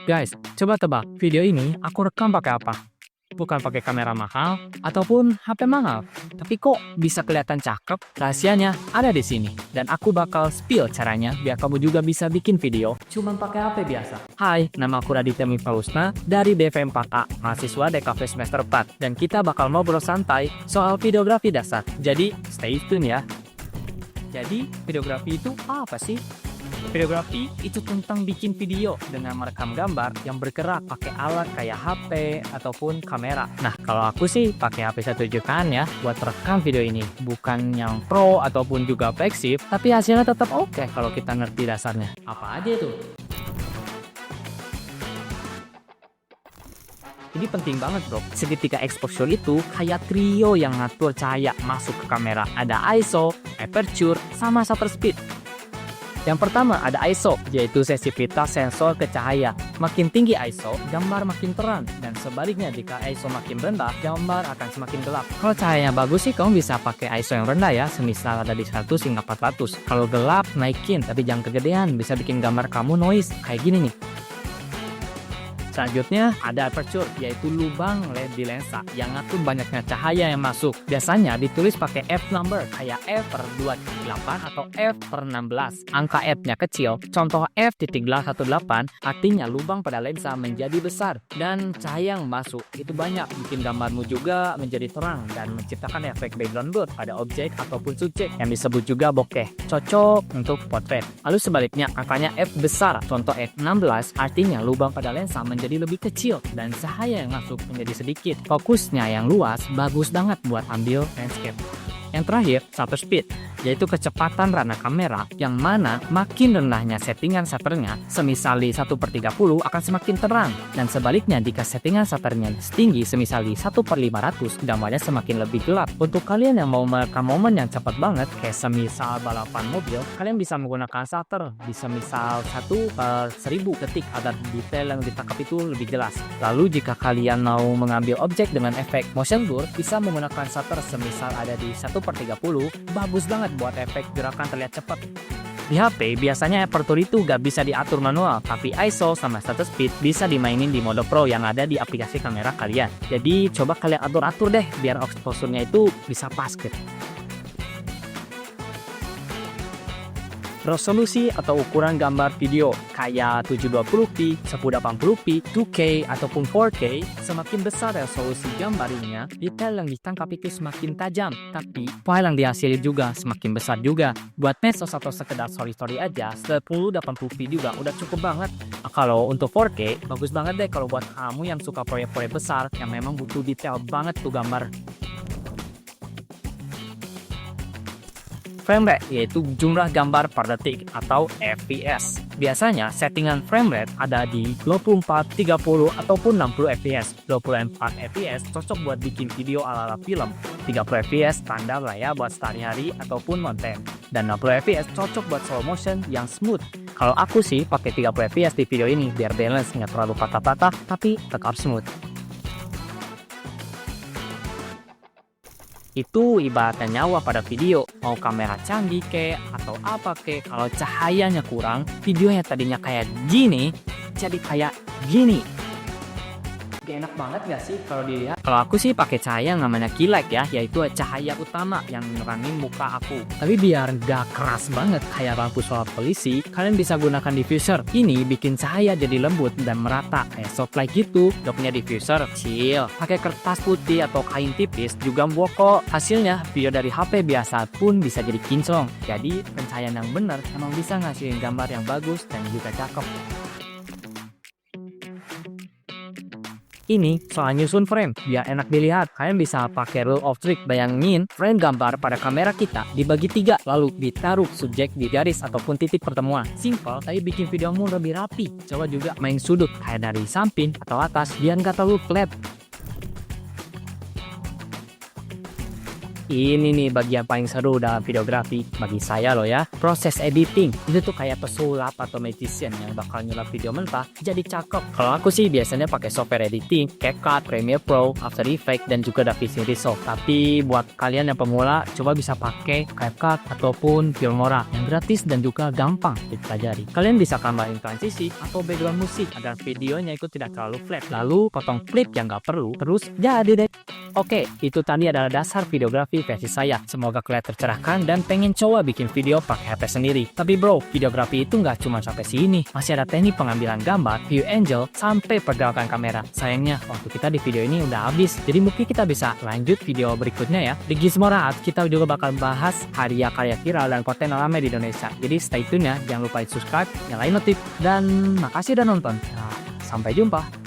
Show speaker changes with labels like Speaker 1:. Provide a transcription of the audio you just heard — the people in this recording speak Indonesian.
Speaker 1: Guys, coba tebak, video ini aku rekam pakai apa? Bukan pakai kamera mahal ataupun HP mahal, tapi kok bisa kelihatan cakep? Rahasianya ada di sini, dan aku bakal spill caranya biar kamu juga bisa bikin video cuman pakai HP biasa. Hai, nama aku Raditya Mifalusna dari BVM 4A, mahasiswa DKV semester 4, dan kita bakal ngobrol santai soal videografi dasar. Jadi, stay tune ya. Jadi, videografi itu apa sih? Videografi itu tentang bikin video dengan merekam gambar yang bergerak pakai alat kayak HP ataupun kamera. Nah, kalau aku sih pakai HP 1.7 ya buat rekam video ini. Bukan yang pro ataupun juga flagship, tapi hasilnya tetap oke kalau kita ngerti dasarnya. Apa aja itu? Ini penting banget bro, segitiga exposure itu kayak trio yang ngatur cahaya masuk ke kamera. Ada ISO, aperture, sama shutter speed. Yang pertama ada ISO, yaitu sensitivitas sensor ke cahaya. Makin tinggi ISO, gambar makin terang. Dan sebaliknya jika ISO makin rendah, gambar akan semakin gelap. Kalau cahayanya bagus sih, kamu bisa pakai ISO yang rendah ya, semisal ada di 100 hingga 400. Kalau gelap, naikin, tapi jangan kegedean, bisa bikin gambar kamu noise, kayak gini nih. Selanjutnya ada aperture, yaitu lubang LED di lensa yang ngatur banyaknya cahaya yang masuk. Biasanya ditulis pakai F number kayak F/28 atau F/16. Angka F-nya kecil, contoh F.18 artinya lubang pada lensa menjadi besar dan cahaya yang masuk itu banyak, bikin gambarmu juga menjadi terang dan menciptakan efek background blur pada objek ataupun subjek yang disebut juga bokeh. Cocok untuk potret. Lalu sebaliknya angkanya F besar, contoh F16 artinya lubang pada lensa menjadi lebih kecil dan cahaya yang masuk menjadi sedikit. Fokusnya yang luas bagus banget buat ambil landscape. Yang terakhir, shutter speed, yaitu kecepatan ranah kamera yang mana makin rendahnya settingan shutternya, semisal di 1/30 akan semakin terang, dan sebaliknya jika settingan shutternya tinggi semisal di 1/500, gambarnya semakin lebih gelap. Untuk kalian yang mau merekam momen yang cepat banget, kayak semisal balapan mobil, kalian bisa menggunakan shutter di semisal 1/1000 detik agar detail yang ditangkap itu lebih jelas. Lalu jika kalian mau mengambil objek dengan efek motion blur, bisa menggunakan shutter semisal ada di 1/30, bagus banget buat efek gerakan terlihat cepat. Di HP biasanya aperture itu gak bisa diatur manual, tapi ISO sama shutter speed bisa dimainin di mode pro yang ada di aplikasi kamera kalian. Jadi coba kalian atur-atur deh biar exposure-nya itu bisa pas gitu. Resolusi atau ukuran gambar video kayak 720p, 1080p, 2K ataupun 4K, semakin besar resolusi gambarnya, detail yang ditangkap itu semakin tajam, tapi file yang dihasilkan juga semakin besar juga. Buat medsos atau sekedar story aja, 1080p juga udah cukup banget. Kalau untuk 4K, bagus banget deh kalau buat kamu yang suka proyek-proyek besar yang memang butuh detail banget tuh gambar. Frame rate, yaitu jumlah gambar per detik atau FPS. Biasanya settingan frame rate ada di 24, 30, ataupun 60 fps. 24 fps cocok buat bikin video ala-ala film. 30 fps standar lah ya buat sehari-hari ataupun konten. Dan 60 fps cocok buat slow motion yang smooth. Kalau aku sih pakai 30 fps di video ini biar balance, nggak terlalu patah-patah tapi tetap smooth. Itu ibaratnya nyawa pada video, mau kamera canggih kek atau apa kek, kalau cahayanya kurang, videonya tadinya kayak gini jadi kayak gini. Gak enak banget gak sih kalau dilihat? Kalau aku sih pakai cahaya yang namanya key light ya, yaitu cahaya utama yang nerangin muka aku. Tapi biar gak keras banget kayak lampu solar polisi, kalian bisa gunakan diffuser. Ini bikin cahaya jadi lembut dan merata kayak soft light gitu. Gak punya diffuser, chill. Pakai kertas putih atau kain tipis juga mbok kok. Hasilnya video dari HP biasa pun bisa jadi kinclong. Jadi pencahayaan yang bener emang bisa ngasilin gambar yang bagus dan juga cakep. Ini soal nyusun frame biar enak dilihat. Kalian bisa pakai rule of trick. Bayangin frame gambar pada kamera kita dibagi 3, lalu ditaruh subjek di garis ataupun titik pertemuan. Simple tapi bikin videomu lebih rapi. Coba juga main sudut kayak dari samping atau atas biar nggak terlalu flat. Ini nih bagian paling seru dalam videografi bagi saya loh ya. Proses editing itu tuh kayak pesulap atau magician yang bakal nyulap video mentah jadi cakep. Kalau aku sih biasanya pakai software editing, CapCut, Premiere Pro, After Effects, dan juga DaVinci Resolve. Tapi buat kalian yang pemula, coba bisa pakai CapCut ataupun Filmora yang gratis dan juga gampang dipelajari. Kalian bisa tambahin transisi atau background musik agar videonya itu tidak terlalu flat. Lalu potong klip yang nggak perlu, terus jadi deh. Oke, itu tadi adalah dasar videografi versi saya. Semoga kalian tercerahkan dan pengen coba bikin video pakai HP sendiri. Tapi bro, videografi itu nggak cuma sampai sini. Masih ada teknik pengambilan gambar, view angle, sampai pergerakan kamera. Sayangnya, waktu kita di video ini udah habis. Jadi mungkin kita bisa lanjut video berikutnya ya. Di Gizmo Art, kita juga bakal bahas karya-karya viral dan konten rame di Indonesia. Jadi stay tune ya, jangan lupa subscribe, nyalain notif, dan makasih udah nonton. Nah, sampai jumpa.